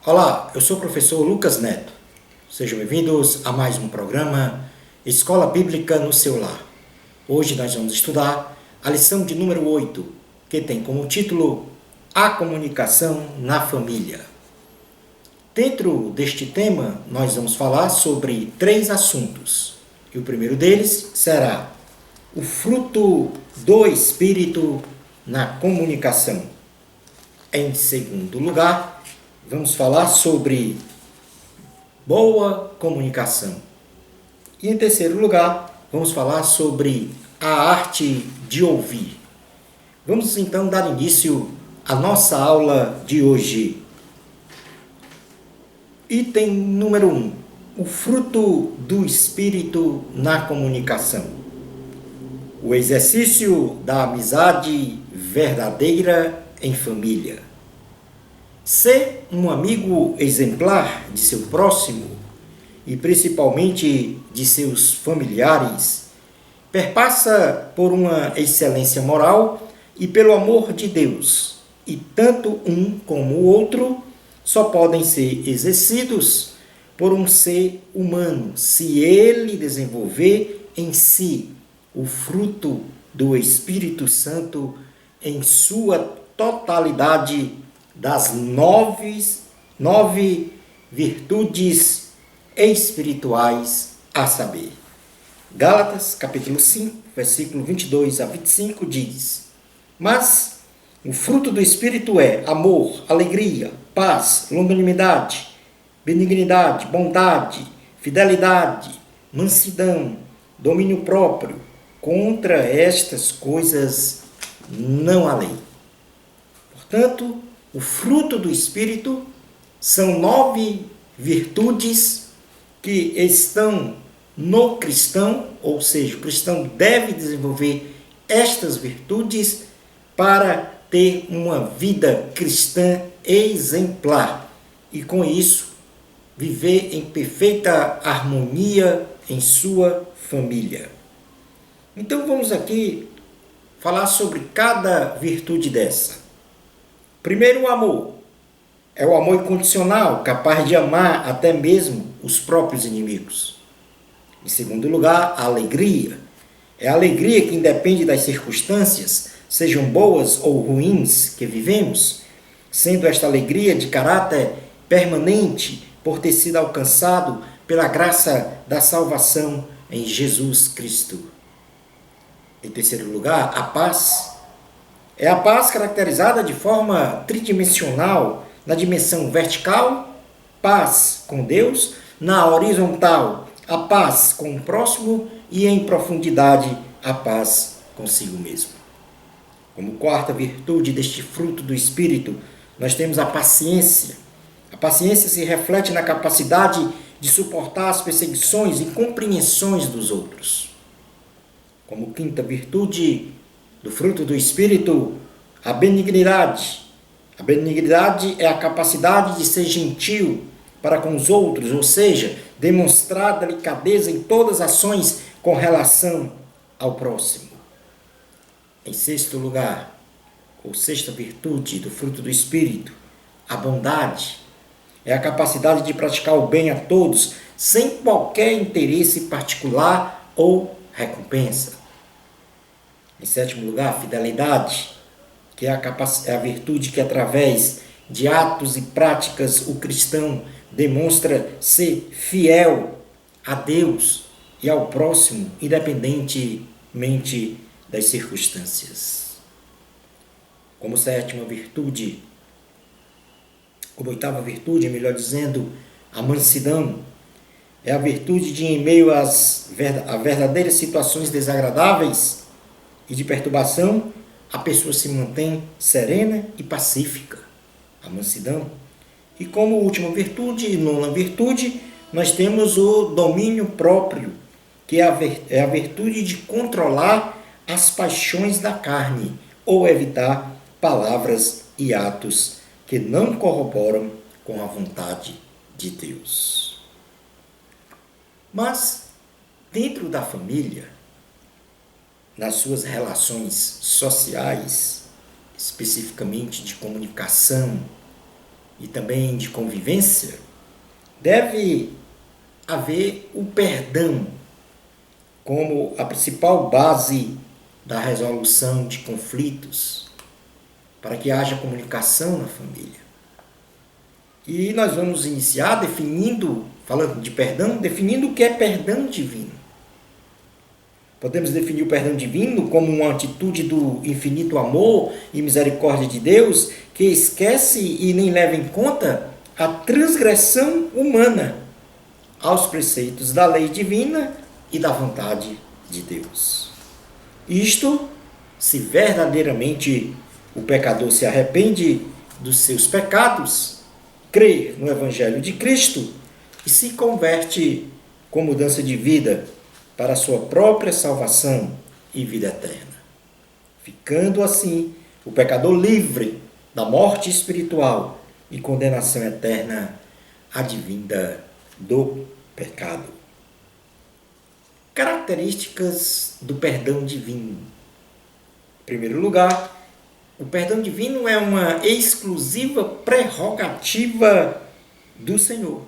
Olá, eu sou o professor Lucas Neto. Sejam bem-vindos a mais um programa Escola Bíblica no seu lar. Hoje nós vamos estudar a lição de número 8, que tem como título A Comunicação na Família. Dentro deste tema, nós vamos falar sobre 3 assuntos. E o primeiro deles será o fruto do Espírito na comunicação. Em segundo lugar, vamos falar sobre boa comunicação. E em terceiro lugar, vamos falar sobre a arte de ouvir. Vamos então dar início à nossa aula de hoje. Item número 1. O fruto do Espírito na comunicação. O exercício da amizade verdadeira em família. Ser um amigo exemplar de seu próximo e principalmente de seus familiares perpassa por uma excelência moral e pelo amor de Deus, e tanto um como o outro só podem ser exercidos por um ser humano se ele desenvolver em si o fruto do Espírito Santo em sua totalidade das nove virtudes espirituais, a saber. Gálatas, capítulo 5, versículo 22 a 25 diz: Mas o fruto do Espírito é amor, alegria, paz, longanimidade, benignidade, bondade, fidelidade, mansidão, domínio próprio. Contra estas coisas não há lei. Portanto, o fruto do Espírito são 9 virtudes que estão no cristão, ou seja, o cristão deve desenvolver estas virtudes para ter uma vida cristã exemplar e, com isso, viver em perfeita harmonia em sua família. Então, vamos aqui falar sobre cada virtude dessa. Primeiro, o amor. É o amor incondicional, capaz de amar até mesmo os próprios inimigos. Em segundo lugar, a alegria. É a alegria que independe das circunstâncias, sejam boas ou ruins, que vivemos, sendo esta alegria de caráter permanente por ter sido alcançado pela graça da salvação em Jesus Cristo. Em terceiro lugar, a paz. É a paz caracterizada de forma tridimensional, na dimensão vertical, paz com Deus, na horizontal, a paz com o próximo e em profundidade, a paz consigo mesmo. Como quarta virtude deste fruto do Espírito, nós temos a paciência. A paciência se reflete na capacidade de suportar as perseguições e incompreensões dos outros. Como quinta virtude do fruto do Espírito, a benignidade. A benignidade é a capacidade de ser gentil para com os outros, ou seja, demonstrar delicadeza em todas as ações com relação ao próximo. Em sexto lugar, ou sexta virtude do fruto do Espírito, a bondade. É a capacidade de praticar o bem a todos, sem qualquer interesse particular ou recompensa. Em sétimo lugar, a fidelidade, que é a virtude que, através de atos e práticas, o cristão demonstra ser fiel a Deus e ao próximo, independentemente das circunstâncias. Como sétima virtude, como oitava virtude, melhor dizendo, a mansidão, é a virtude de, em meio a verdadeiras situações desagradáveis e de perturbação, a pessoa se mantém serena e pacífica, a mansidão. E como última virtude e nona virtude, nós temos o domínio próprio, que é a virtude de controlar as paixões da carne ou evitar palavras e atos que não corroboram com a vontade de Deus. Mas, dentro da família, nas suas relações sociais, especificamente de comunicação e também de convivência, deve haver o perdão como a principal base da resolução de conflitos, para que haja comunicação na família. E nós vamos iniciar falando de perdão, definindo o que é perdão divino. Podemos definir o perdão divino como uma atitude do infinito amor e misericórdia de Deus que esquece e nem leva em conta a transgressão humana aos preceitos da lei divina e da vontade de Deus. Isto, se verdadeiramente o pecador se arrepende dos seus pecados, crê no Evangelho de Cristo e se converte com mudança de vida para a sua própria salvação e vida eterna. Ficando assim o pecador livre da morte espiritual e condenação eterna advinda do pecado. Características do perdão divino. Em primeiro lugar, o perdão divino é uma exclusiva prerrogativa do Senhor.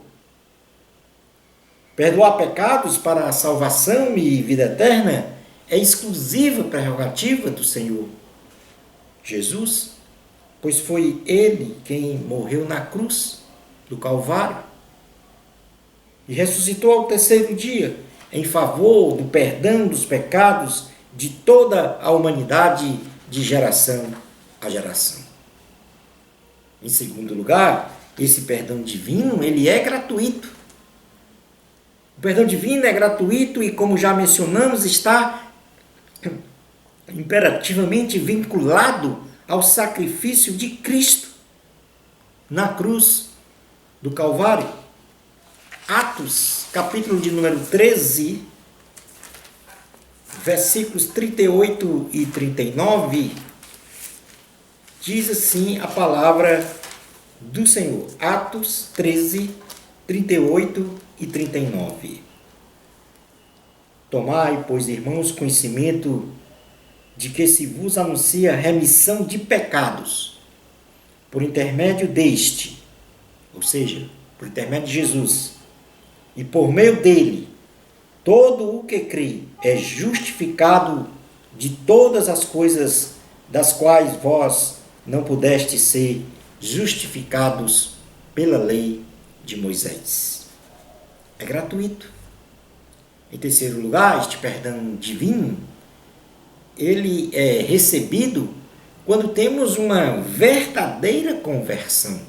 Perdoar pecados para a salvação e vida eterna é exclusiva prerrogativa do Senhor Jesus, pois foi Ele quem morreu na cruz do Calvário e ressuscitou ao terceiro dia em favor do perdão dos pecados de toda a humanidade de geração a geração. Em segundo lugar, esse perdão divino, ele é gratuito. O perdão divino é gratuito e, como já mencionamos, está imperativamente vinculado ao sacrifício de Cristo na cruz do Calvário. Atos, capítulo de número 13, versículos 38 e 39, diz assim a palavra do Senhor. Atos 13, 38 e 39. Tomai, pois, irmãos, conhecimento de que se vos anuncia remissão de pecados por intermédio deste, ou seja, por intermédio de Jesus, e por meio dele, todo o que crê é justificado de todas as coisas das quais vós não pudestes ser justificados pela lei de Moisés. É gratuito. Em terceiro lugar, este perdão divino, ele é recebido quando temos uma verdadeira conversão.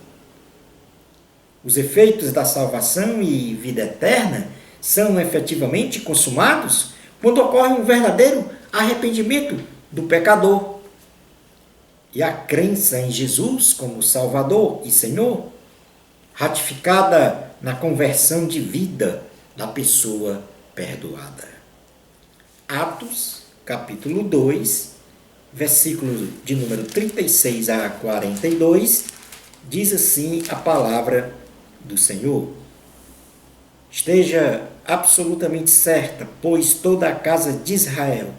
Os efeitos da salvação e vida eterna são efetivamente consumados quando ocorre um verdadeiro arrependimento do pecador e a crença em Jesus como Salvador e Senhor, ratificada na conversão de vida da pessoa perdoada. Atos, capítulo 2, versículos de número 36 a 42, diz assim a palavra do Senhor. Esteja absolutamente certa, pois toda a casa de Israel,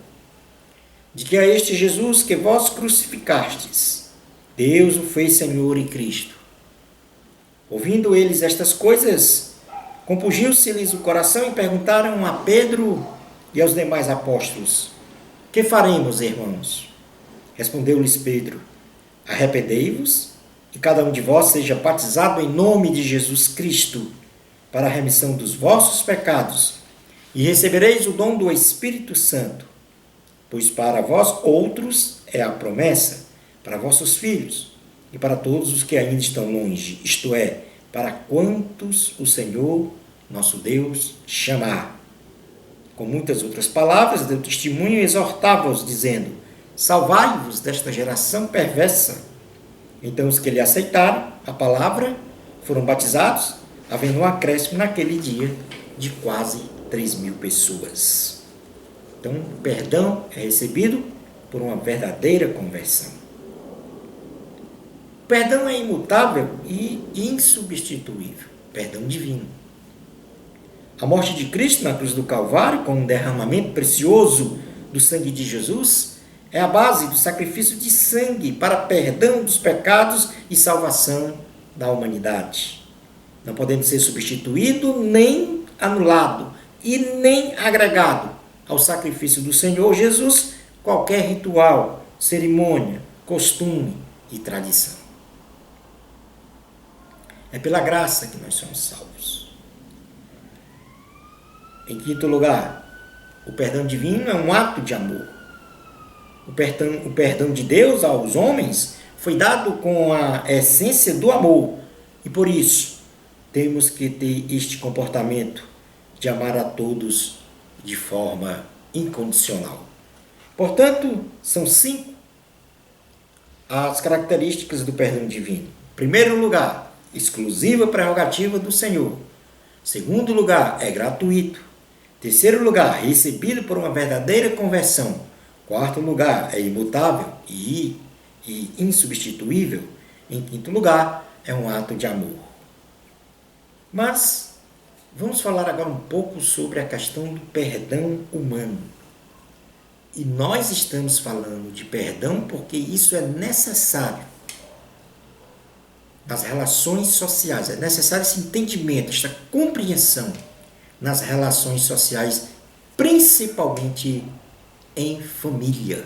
de que a este Jesus que vós crucificastes, Deus o fez Senhor e Cristo. Ouvindo eles estas coisas, compungiu-se-lhes o coração e perguntaram a Pedro e aos demais apóstolos: que faremos, irmãos? Respondeu-lhes Pedro: arrependei-vos e cada um de vós seja batizado em nome de Jesus Cristo para a remissão dos vossos pecados e recebereis o dom do Espírito Santo, pois para vós outros é a promessa, para vossos filhos e para todos os que ainda estão longe, isto é, para quantos o Senhor, nosso Deus, chamar. Com muitas outras palavras, deu testemunho e exortava-os, dizendo: salvai-vos desta geração perversa. Então os que lhe aceitaram a palavra foram batizados, havendo um acréscimo naquele dia de quase 3.000 pessoas. Então, o perdão é recebido por uma verdadeira conversão. O perdão é imutável e insubstituível. Perdão divino. A morte de Cristo na cruz do Calvário, com um derramamento precioso do sangue de Jesus, é a base do sacrifício de sangue para perdão dos pecados e salvação da humanidade, não podendo ser substituído, nem anulado e nem agregado ao sacrifício do Senhor Jesus qualquer ritual, cerimônia, costume e tradição. É pela graça que nós somos salvos. Em quinto lugar, o perdão divino é um ato de amor. O perdão de Deus aos homens foi dado com a essência do amor. E por isso, temos que ter este comportamento de amar a todos de forma incondicional. Portanto, são 5 as características do perdão divino. Em primeiro lugar, exclusiva prerrogativa do Senhor. Segundo lugar, é gratuito. Terceiro lugar, recebido por uma verdadeira conversão. Quarto lugar, é imutável e insubstituível. Em quinto lugar, é um ato de amor. Mas vamos falar agora um pouco sobre a questão do perdão humano. E nós estamos falando de perdão porque isso é necessário nas relações sociais. É necessário esse entendimento, esta compreensão nas relações sociais, principalmente em família,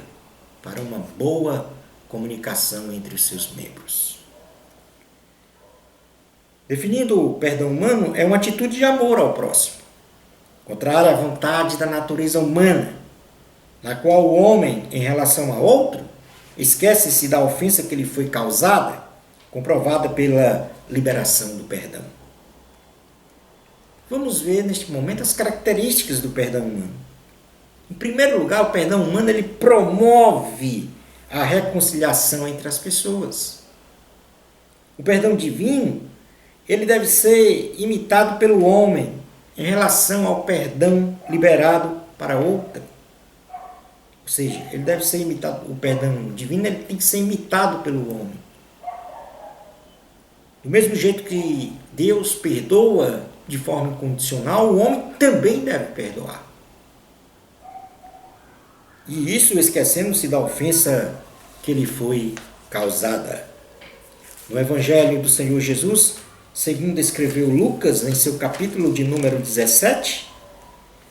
para uma boa comunicação entre os seus membros. Definindo o perdão humano, é uma atitude de amor ao próximo, contrária à vontade da natureza humana, na qual o homem, em relação a outro, esquece-se da ofensa que lhe foi causada, comprovada pela liberação do perdão. Vamos ver neste momento as características do perdão humano. Em primeiro lugar, o perdão humano ele promove a reconciliação entre as pessoas. O perdão divino ele deve ser imitado pelo homem em relação ao perdão liberado para outra. Ou seja, ele deve ser imitado, o perdão divino ele tem que ser imitado pelo homem. Do mesmo jeito que Deus perdoa de forma incondicional, o homem também deve perdoar. E isso esquecendo-se da ofensa que lhe foi causada. No Evangelho do Senhor Jesus, segundo escreveu Lucas, em seu capítulo de número 17,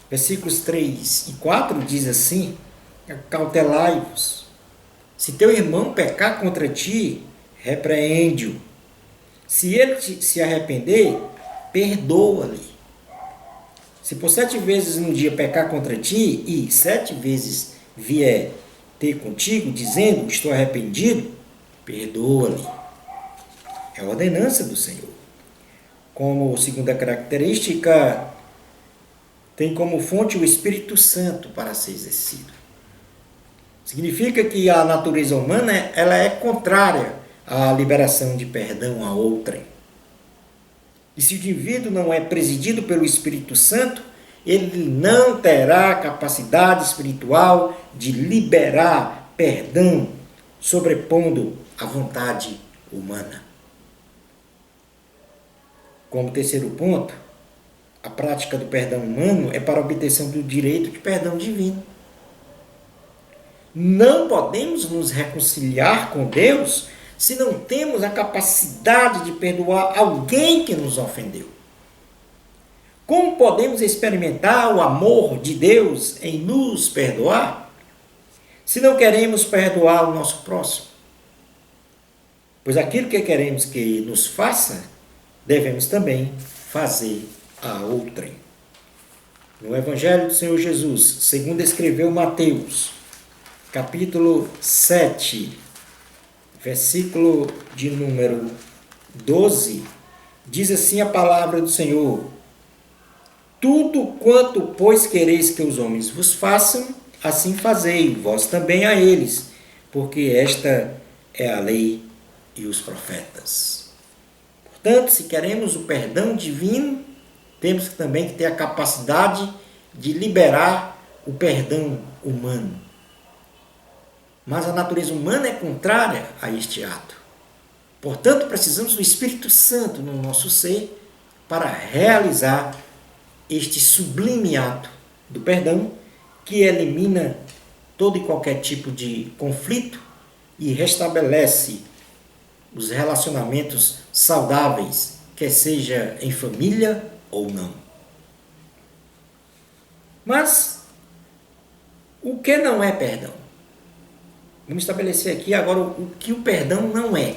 versículos 3 e 4, diz assim: acautelai-vos. Se teu irmão pecar contra ti, repreende-o. Se ele se arrepender, perdoa-lhe. Se por 7 vezes no dia pecar contra ti, e 7 vezes vier ter contigo, dizendo, estou arrependido, perdoa-lhe. É a ordenança do Senhor. Como segunda característica, tem como fonte o Espírito Santo para ser exercido. Significa que a natureza humana ela é contrária à liberação de perdão a outrem. E se o indivíduo não é presidido pelo Espírito Santo, ele não terá capacidade espiritual de liberar perdão, sobrepondo a vontade humana. Como terceiro ponto, a prática do perdão humano é para a obtenção do direito de perdão divino. Não podemos nos reconciliar com Deus se não temos a capacidade de perdoar alguém que nos ofendeu. Como podemos experimentar o amor de Deus em nos perdoar se não queremos perdoar o nosso próximo? Pois aquilo que queremos que nos faça, devemos também fazer a outrem. No Evangelho do Senhor Jesus, segundo escreveu Mateus, capítulo 7, versículo de número 12, diz assim a palavra do Senhor: tudo quanto, pois, quereis que os homens vos façam, assim fazei, vós também a eles, porque esta é a lei e os profetas. Portanto, se queremos o perdão divino, temos também que ter a capacidade de liberar o perdão humano. Mas a natureza humana é contrária a este ato. Portanto, precisamos do Espírito Santo no nosso ser para realizar este sublime ato do perdão que elimina todo e qualquer tipo de conflito e restabelece os relacionamentos saudáveis, quer seja em família ou não. Mas o que não é perdão? Vamos estabelecer aqui agora o que o perdão não é.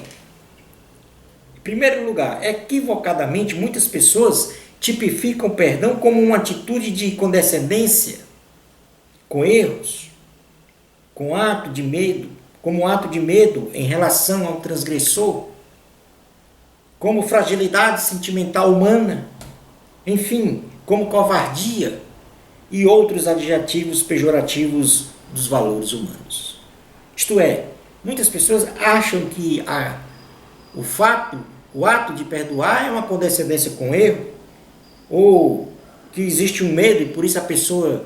Em primeiro lugar, equivocadamente, muitas pessoas tipificam o perdão como uma atitude de condescendência com erros, com ato de medo, como um ato de medo em relação ao transgressor, como fragilidade sentimental humana, enfim, como covardia e outros adjetivos pejorativos dos valores humanos. Isto é, muitas pessoas acham que o ato de perdoar é uma condescendência com erro, ou que existe um medo e por isso a pessoa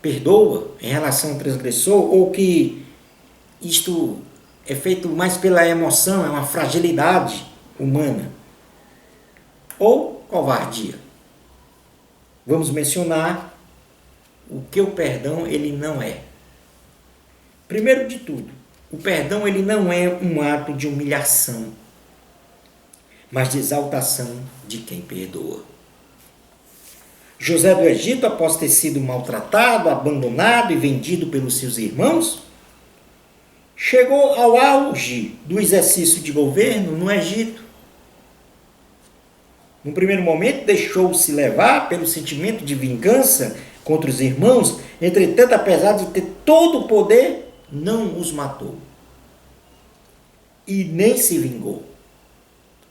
perdoa em relação ao transgressor, ou que isto é feito mais pela emoção, é uma fragilidade humana, ou covardia. Vamos mencionar o que o perdão ele não é. Primeiro de tudo, o perdão ele não é um ato de humilhação, mas de exaltação de quem perdoa. José do Egito, após ter sido maltratado, abandonado e vendido pelos seus irmãos, chegou ao auge do exercício de governo no Egito. No primeiro momento, deixou-se levar pelo sentimento de vingança contra os irmãos, entretanto, apesar de ter todo o poder, não os matou. E nem se vingou,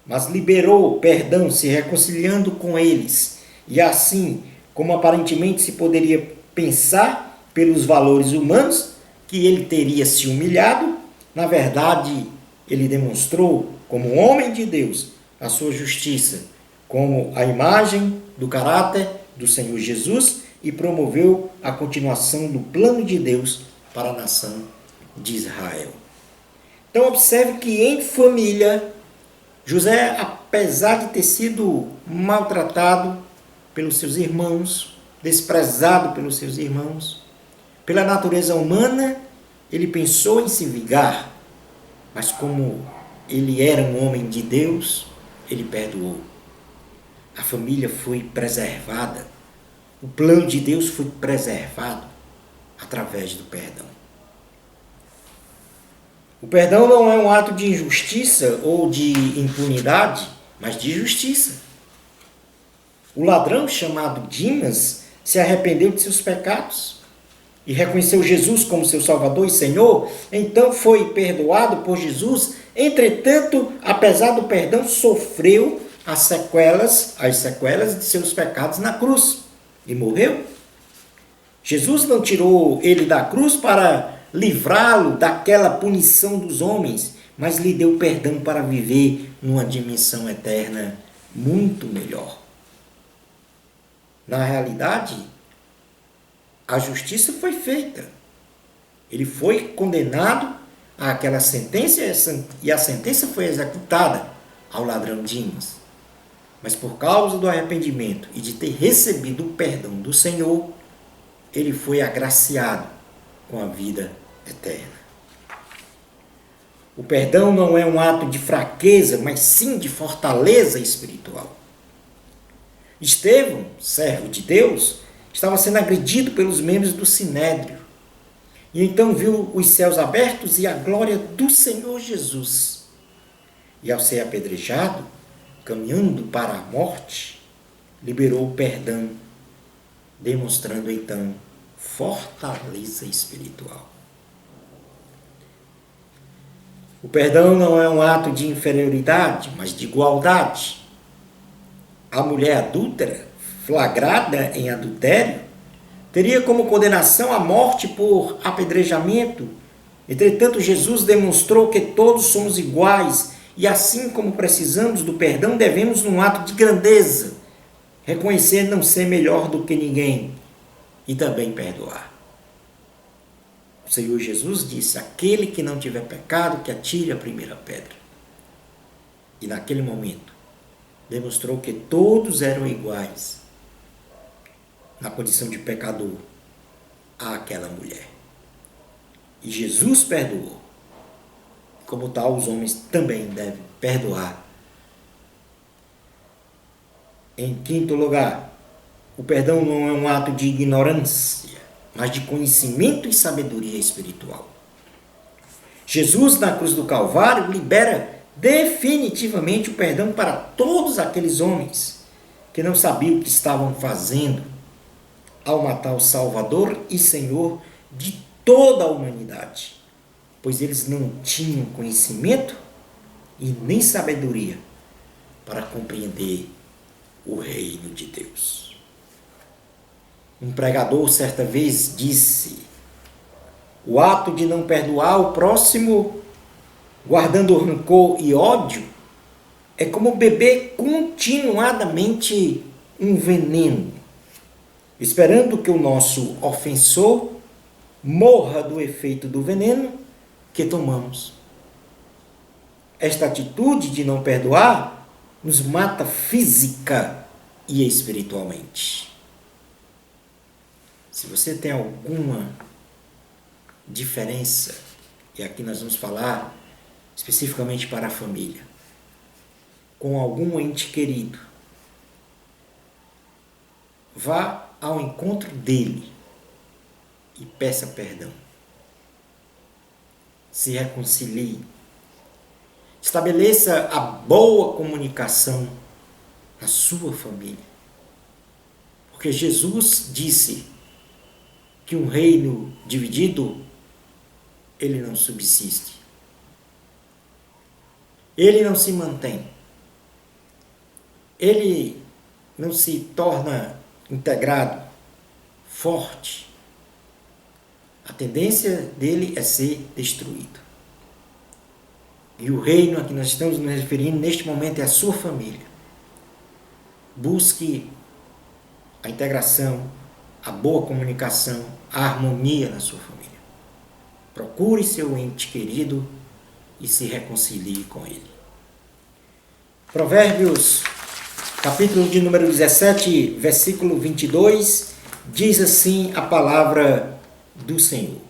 mas liberou o perdão, se reconciliando com eles. E assim, como aparentemente se poderia pensar pelos valores humanos, que ele teria se humilhado, na verdade, ele demonstrou, como homem de Deus, a sua justiça, como a imagem do caráter do Senhor Jesus e promoveu a continuação do plano de Deus para a nação de Israel. Então, observe que em família, José, apesar de ter sido maltratado pelos seus irmãos, desprezado pelos seus irmãos, pela natureza humana, ele pensou em se vingar, mas como ele era um homem de Deus, ele perdoou. A família foi preservada, o plano de Deus foi preservado através do perdão. O perdão não é um ato de injustiça ou de impunidade, mas de justiça. O ladrão chamado Dimas se arrependeu de seus pecados e reconheceu Jesus como seu Salvador e Senhor, então foi perdoado por Jesus. Entretanto, apesar do perdão, sofreu as sequelas de seus pecados na cruz e morreu. Jesus não tirou ele da cruz para livrá-lo daquela punição dos homens, mas lhe deu perdão para viver numa dimensão eterna muito melhor. Na realidade, a justiça foi feita. Ele foi condenado àquela sentença e a sentença foi executada ao ladrão Dimas. Mas por causa do arrependimento e de ter recebido o perdão do Senhor, ele foi agraciado com a vida eterna. O perdão não é um ato de fraqueza, mas sim de fortaleza espiritual. Estevão, servo de Deus, estava sendo agredido pelos membros do Sinédrio. E então viu os céus abertos e a glória do Senhor Jesus. E ao ser apedrejado, caminhando para a morte, liberou o perdão, demonstrando então fortaleza espiritual. O perdão não é um ato de inferioridade, mas de igualdade. A mulher adúltera, flagrada em adultério, teria como condenação a morte por apedrejamento. Entretanto, Jesus demonstrou que todos somos iguais e assim como precisamos do perdão, devemos, num ato de grandeza, reconhecer não ser melhor do que ninguém e também perdoar. O Senhor Jesus disse: aquele que não tiver pecado, que atire a primeira pedra. E naquele momento, demonstrou que todos eram iguais na condição de pecador àquela mulher. E Jesus perdoou. Como tal, os homens também devem perdoar. Em quinto lugar, o perdão não é um ato de ignorância, mas de conhecimento e sabedoria espiritual. Jesus, na cruz do Calvário, libera definitivamente o perdão para todos aqueles homens que não sabiam o que estavam fazendo ao matar o Salvador e Senhor de toda a humanidade, pois eles não tinham conhecimento e nem sabedoria para compreender o reino de Deus. Um pregador certa vez disse: o ato de não perdoar o próximo, guardando rancor e ódio, é como beber continuadamente um veneno, esperando que o nosso ofensor morra do efeito do veneno que tomamos. Esta atitude de não perdoar nos mata física e espiritualmente. Se você tem alguma diferença, e aqui nós vamos falar especificamente para a família, com algum ente querido, vá ao encontro dele e peça perdão. Se reconcilie. Estabeleça a boa comunicação na sua família. Porque Jesus disse que um reino dividido, ele não subsiste. Ele não se mantém. Ele não se torna integrado, forte. A tendência dele é ser destruído. E o reino a que nós estamos nos referindo neste momento é a sua família. Busque a integração, a boa comunicação, a harmonia na sua família. Procure seu ente querido e se reconcilie com ele. Provérbios, capítulo de número 17, versículo 22, diz assim a palavra do Senhor.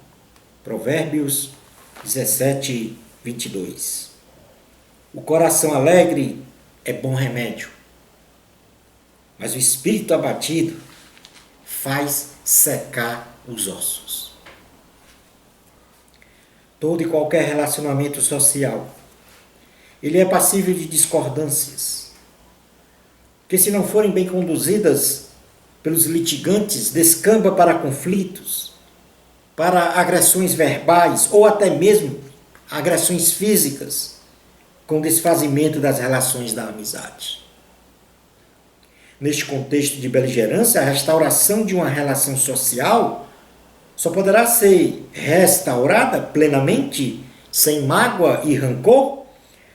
Provérbios 17, 22. O coração alegre é bom remédio, mas o espírito abatido faz secar os ossos. Todo e qualquer relacionamento social, ele é passível de discordâncias, que se não forem bem conduzidas pelos litigantes, descamba para conflitos, para agressões verbais ou até mesmo agressões físicas, com desfazimento das relações da amizade. Neste contexto de beligerância, a restauração de uma relação social só poderá ser restaurada plenamente, sem mágoa e rancor,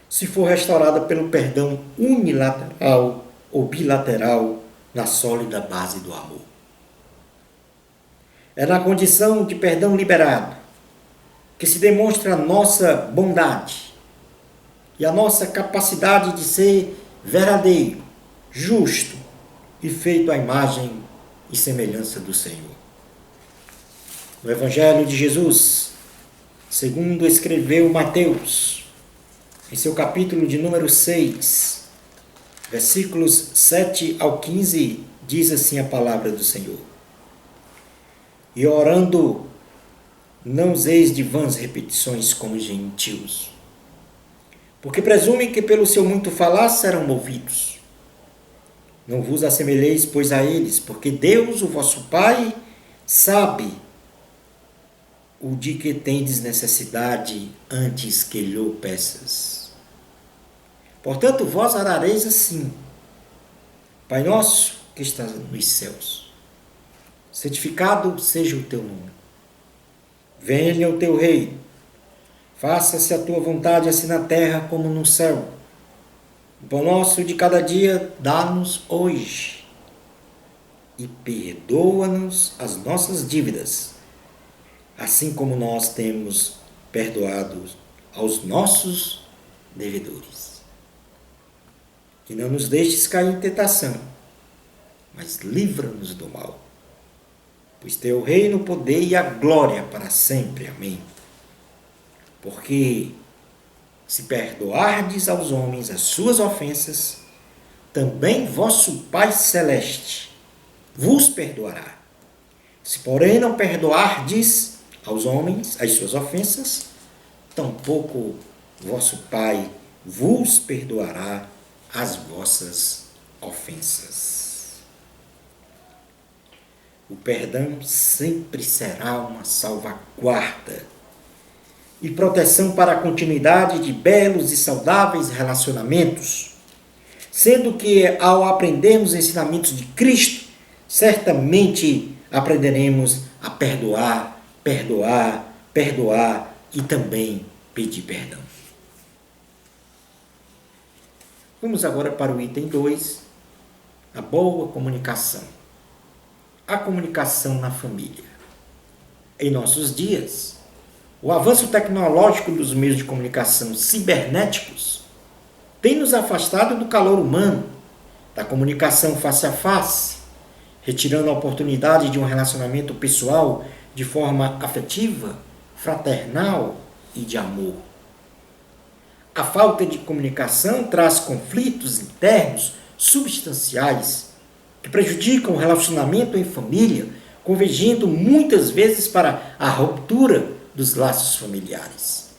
se for restaurada pelo perdão unilateral ou bilateral na sólida base do amor. É na condição de perdão liberado que se demonstra a nossa bondade e a nossa capacidade de ser verdadeiro, justo e feito à imagem e semelhança do Senhor. No Evangelho de Jesus, segundo escreveu Mateus, em seu capítulo de número 6, versículos 7 ao 15, diz assim a palavra do Senhor: e orando, não useis de vãs repetições como os gentios, porque presumem que pelo seu muito falar serão ouvidos. Não vos assemelheis, pois, a eles, porque Deus, o vosso Pai, sabe o de que tendes necessidade antes que lhe peças. Portanto, vós orareis assim: Pai nosso que estás nos céus, santificado seja o teu nome. Venha o teu reino. Faça-se a tua vontade, assim na terra como no céu. O pão nosso de cada dia dá-nos hoje. E perdoa-nos as nossas dívidas, assim como nós temos perdoado aos nossos devedores. E não nos deixes cair em tentação, mas livra-nos do mal. Pois teu reino, o poder e a glória para sempre. Amém. Porque Se perdoardes aos homens as suas ofensas, também vosso Pai Celeste vos perdoará. Se, porém, não perdoardes aos homens as suas ofensas, tampouco vosso Pai vos perdoará as vossas ofensas. O perdão sempre será uma salvaguarda e proteção para a continuidade de belos e saudáveis relacionamentos, sendo que, ao aprendermos os ensinamentos de Cristo, certamente aprenderemos a perdoar, perdoar, perdoar e também pedir perdão. Vamos agora para o item 2, a boa comunicação. A comunicação na família. Em nossos dias, o avanço tecnológico dos meios de comunicação cibernéticos tem nos afastado do calor humano, da comunicação face a face, retirando a oportunidade de um relacionamento pessoal de forma afetiva, fraternal e de amor. A falta de comunicação traz conflitos internos substanciais que prejudicam o relacionamento em família, convergindo muitas vezes para a ruptura dos laços familiares.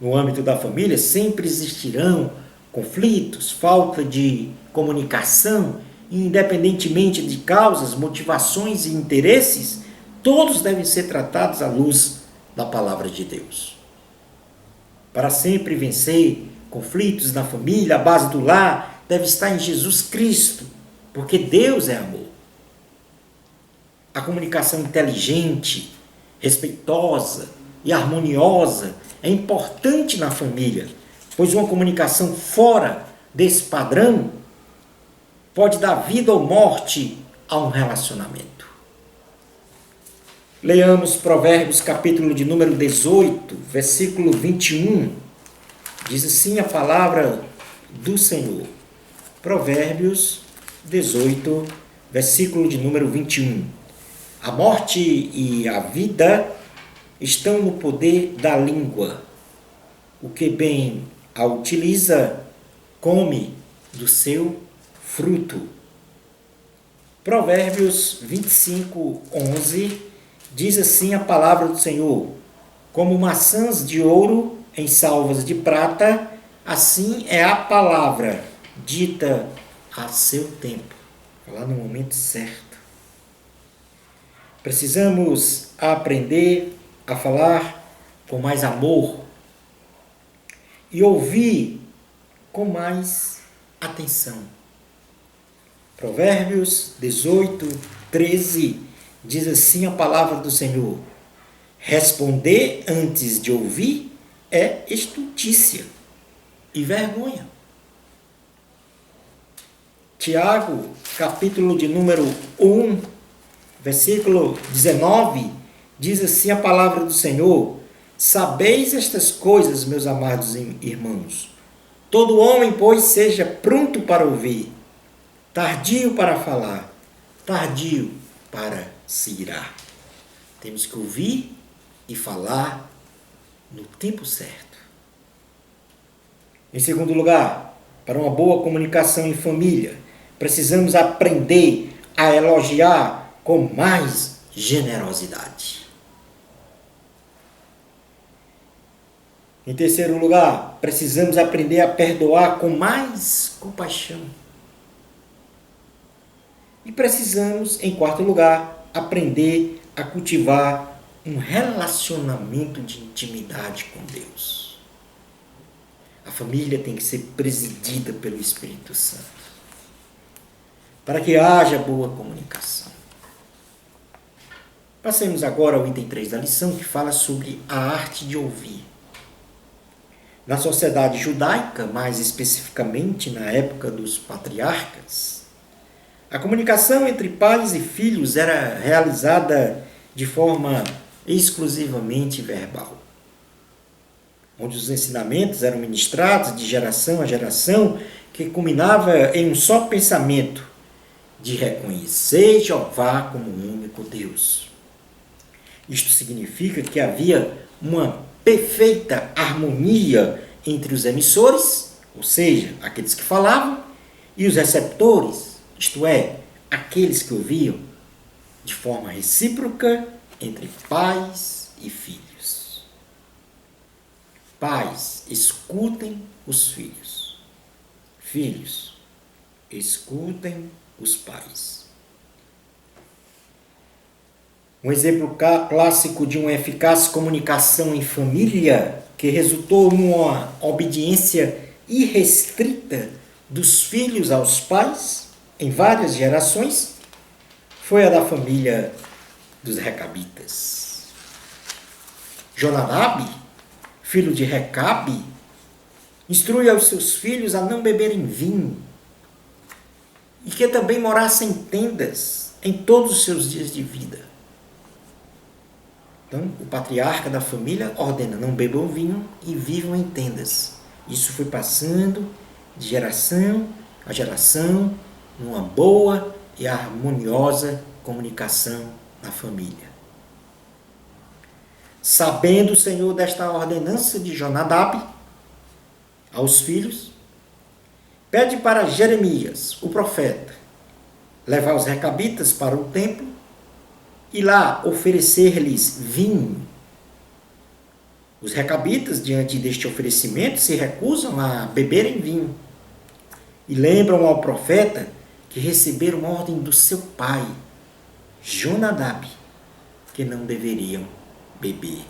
No âmbito da família, sempre existirão conflitos, falta de comunicação, e independentemente de causas, motivações e interesses, todos devem ser tratados à luz da palavra de Deus. Para sempre vencer conflitos na família, a base do lar deve estar em Jesus Cristo, porque Deus é amor. A comunicação inteligente, respeitosa e harmoniosa é importante na família, pois uma comunicação fora desse padrão pode dar vida ou morte a um relacionamento. Leamos Provérbios, capítulo de número 18, versículo 21. Diz assim a palavra do Senhor. Provérbios 18, versículo de número 21. A morte e a vida estão no poder da língua. O que bem a utiliza, come do seu fruto. Provérbios 25, 11, diz assim a palavra do Senhor: como maçãs de ouro em salvas de prata, assim é a palavra dita a seu tempo, falar no momento certo. Precisamos aprender a falar com mais amor e ouvir com mais atenção. Provérbios 18, 13 diz assim a palavra do Senhor: responder antes de ouvir é estultícia e vergonha. Tiago, capítulo de número 1, versículo 19, diz assim a palavra do Senhor: sabeis estas coisas, meus amados irmãos. Todo homem, pois, seja pronto para ouvir, tardio para falar, tardio para se irar. Temos que ouvir e falar no tempo certo. Em segundo lugar, para uma boa comunicação em família, precisamos aprender a elogiar com mais generosidade. Em terceiro lugar, precisamos aprender a perdoar com mais compaixão. E precisamos, em quarto lugar, aprender a cultivar um relacionamento de intimidade com Deus. A família tem que ser presidida pelo Espírito Santo, para que haja boa comunicação. Passemos agora ao item 3 da lição, que fala sobre a arte de ouvir. Na sociedade judaica, mais especificamente na época dos patriarcas, a comunicação entre pais e filhos era realizada de forma exclusivamente verbal, onde os ensinamentos eram ministrados de geração a geração, que culminava em um só pensamento de reconhecer Jeová como o único Deus. Isto significa que havia uma perfeita harmonia entre os emissores, ou seja, aqueles que falavam, e os receptores, isto é, aqueles que ouviam, de forma recíproca entre pais e filhos. Pais, escutem os filhos. Filhos, escutem os pais. Um exemplo clássico de uma eficaz comunicação em família que resultou numa obediência irrestrita dos filhos aos pais em várias gerações foi a da família dos Recabitas. Jonadab, filho de Recabe, instrui aos seus filhos a não beberem vinho e que também morassem em tendas em todos os seus dias de vida. Então, o patriarca da família ordena: não bebam vinho e vivam em tendas. Isso foi passando de geração a geração, numa boa e harmoniosa comunicação na família. Sabendo o Senhor desta ordenança de Jonadab aos filhos, pede para Jeremias, o profeta, levar os recabitas para o templo e lá oferecer-lhes vinho. Os recabitas, diante deste oferecimento, se recusam a beberem vinho e lembram ao profeta que receberam ordem do seu pai, Jonadab, que não deveriam beber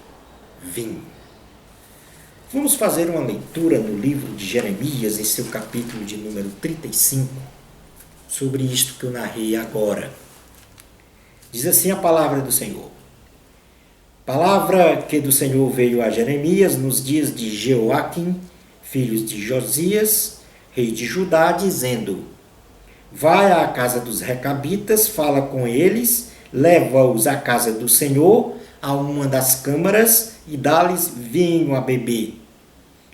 vinho. Vamos fazer uma leitura no livro de Jeremias, em seu capítulo de número 35, sobre isto que eu narrei agora. Diz assim a palavra do Senhor. Palavra que do Senhor veio a Jeremias nos dias de Jeoaquim, filho de Josias, rei de Judá, dizendo: vai à casa dos recabitas, fala com eles, leva-os à casa do Senhor, a uma das câmaras, e dá-lhes vinho a beber.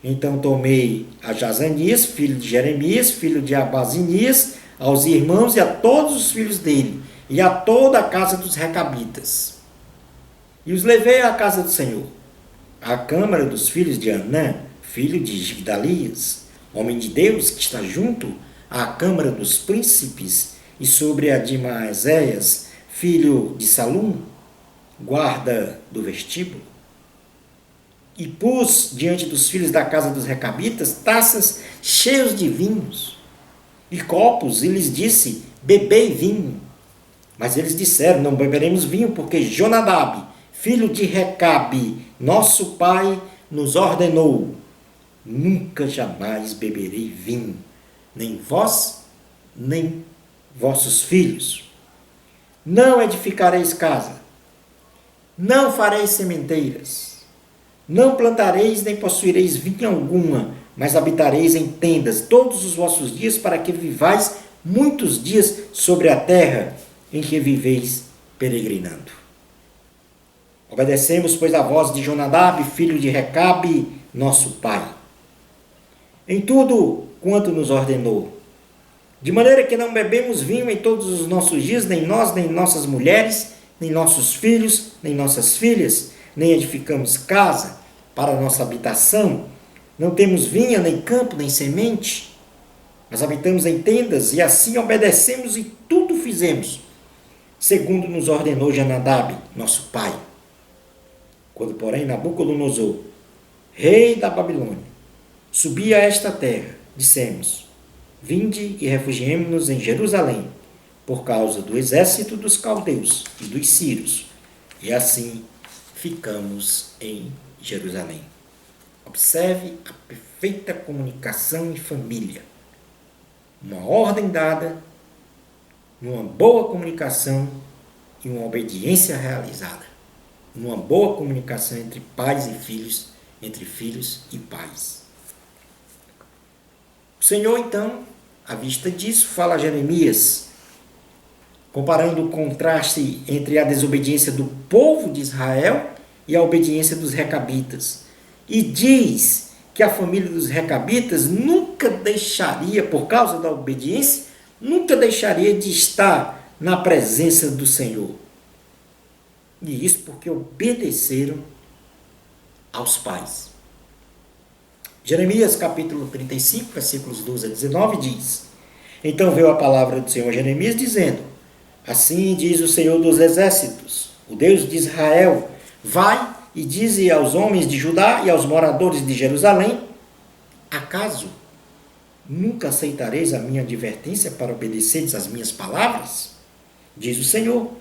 Então tomei a Jazanias, filho de Jeremias, filho de Abazinias, aos irmãos e a todos os filhos dele, e a toda a casa dos recabitas. E os levei à casa do Senhor, à câmara dos filhos de Anã, filho de Gidalias, homem de Deus, que está junto à câmara dos príncipes, e sobre a de Maazéias, filho de Salum, guarda do vestíbulo. E pus diante dos filhos da casa dos recabitas taças cheias de vinhos e copos, e lhes disse: bebei vinho. Mas eles disseram: não beberemos vinho, porque Jonadab, filho de Recabe, nosso pai, nos ordenou: nunca jamais beberei vinho, nem vós, nem vossos filhos. Não edificareis casa, não fareis sementeiras, não plantareis nem possuireis vinha alguma, mas habitareis em tendas todos os vossos dias, para que vivais muitos dias sobre a terra em que viveis peregrinando. Obedecemos, pois, a voz de Jonadab, filho de Recabe, nosso pai, em tudo quanto nos ordenou, de maneira que não bebemos vinho em todos os nossos dias, nem nós, nem nossas mulheres, nem nossos filhos, nem nossas filhas, nem edificamos casa para nossa habitação, não temos vinha, nem campo, nem semente, mas habitamos em tendas, e assim obedecemos e tudo fizemos, segundo nos ordenou Jonadab, nosso pai. Quando, porém, Nabucodonosor, rei da Babilônia, subia a esta terra, dissemos: vinde e refugiemo-nos em Jerusalém, por causa do exército dos caldeus e dos sírios, e assim ficamos em Jerusalém. Observe a perfeita comunicação em família. Uma ordem dada, numa boa comunicação e uma obediência realizada. Uma boa comunicação entre pais e filhos, entre filhos e pais. O Senhor, então, à vista disso, fala a Jeremias, comparando o contraste entre a desobediência do povo de Israel e a obediência dos recabitas. E diz que a família dos recabitas nunca deixaria, por causa da obediência, nunca deixaria de estar na presença do Senhor. E isso porque obedeceram aos pais. Jeremias capítulo 35, versículos 12 a 19 diz: Então veio a palavra do Senhor a Jeremias dizendo: Assim diz o Senhor dos exércitos, o Deus de Israel: Vai e dize aos homens de Judá e aos moradores de Jerusalém: Acaso nunca aceitareis a minha advertência para obedeceres às minhas palavras? Diz o Senhor.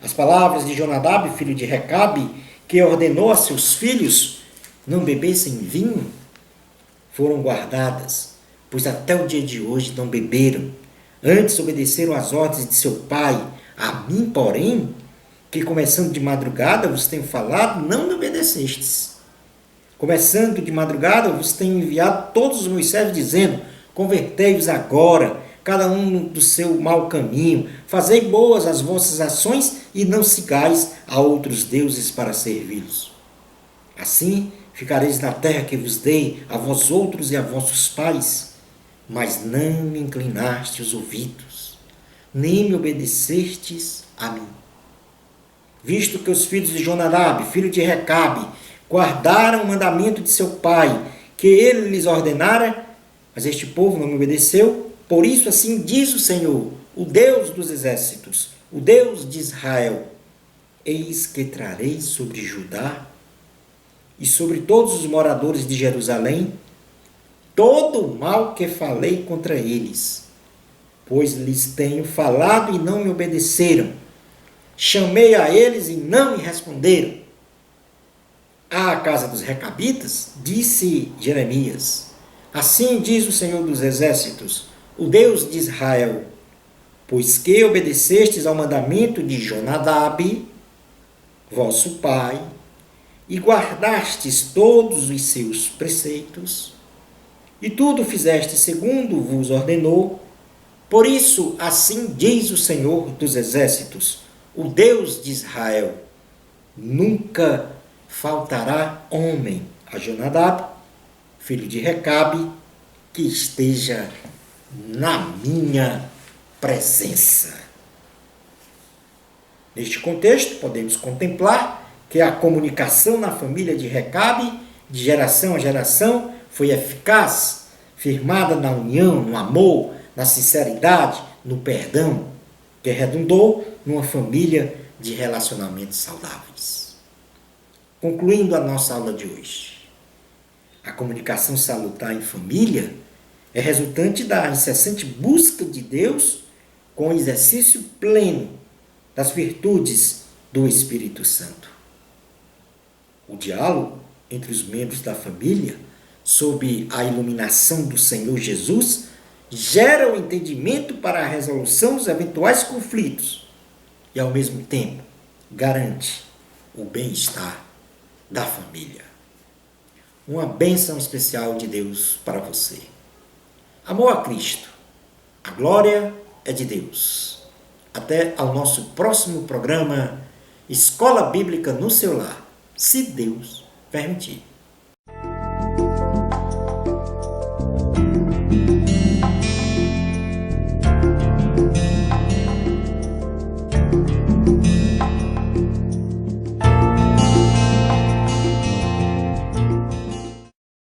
As palavras de Jonadab, filho de Recabe, que ordenou a seus filhos não bebessem vinho, foram guardadas, pois até o dia de hoje não beberam. Antes obedeceram às ordens de seu pai. A mim, porém, que começando de madrugada vos tenho falado, não me obedecestes. Começando de madrugada vos tenho enviado todos os meus servos, dizendo: Convertei-vos agora, cada um do seu mau caminho, fazei boas as vossas ações e não sigais a outros deuses para servi-los. Assim ficareis na terra que vos dei a vós outros e a vossos pais, mas não me inclinaste os ouvidos, nem me obedecestes a mim. Visto que os filhos de Jonadab, filho de Recabe, guardaram o mandamento de seu pai, que ele lhes ordenara, mas este povo não me obedeceu, por isso assim diz o Senhor, o Deus dos exércitos, o Deus de Israel: Eis que trarei sobre Judá e sobre todos os moradores de Jerusalém todo o mal que falei contra eles, pois lhes tenho falado e não me obedeceram. Chamei a eles e não me responderam. À casa dos Recabitas, disse Jeremias: Assim diz o Senhor dos exércitos, o Deus de Israel: Pois que obedecestes ao mandamento de Jonadab, vosso pai, e guardastes todos os seus preceitos, e tudo fizeste segundo vos ordenou, por isso assim diz o Senhor dos exércitos, o Deus de Israel: Nunca faltará homem a Jonadab, filho de Recabe, que esteja na minha presença. Neste contexto, podemos contemplar que a comunicação na família de Recabe, de geração a geração, foi eficaz, firmada na união, no amor, na sinceridade, no perdão, que redundou numa família de relacionamentos saudáveis. Concluindo a nossa aula de hoje, a comunicação salutar em família é resultante da incessante busca de Deus com o exercício pleno das virtudes do Espírito Santo. O diálogo entre os membros da família, sob a iluminação do Senhor Jesus, gera o entendimento para a resolução dos eventuais conflitos e, ao mesmo tempo, garante o bem-estar da família. Uma bênção especial de Deus para você. Amor a Cristo. A glória é de Deus. Até ao nosso próximo programa Escola Bíblica no seu lar, se Deus permitir.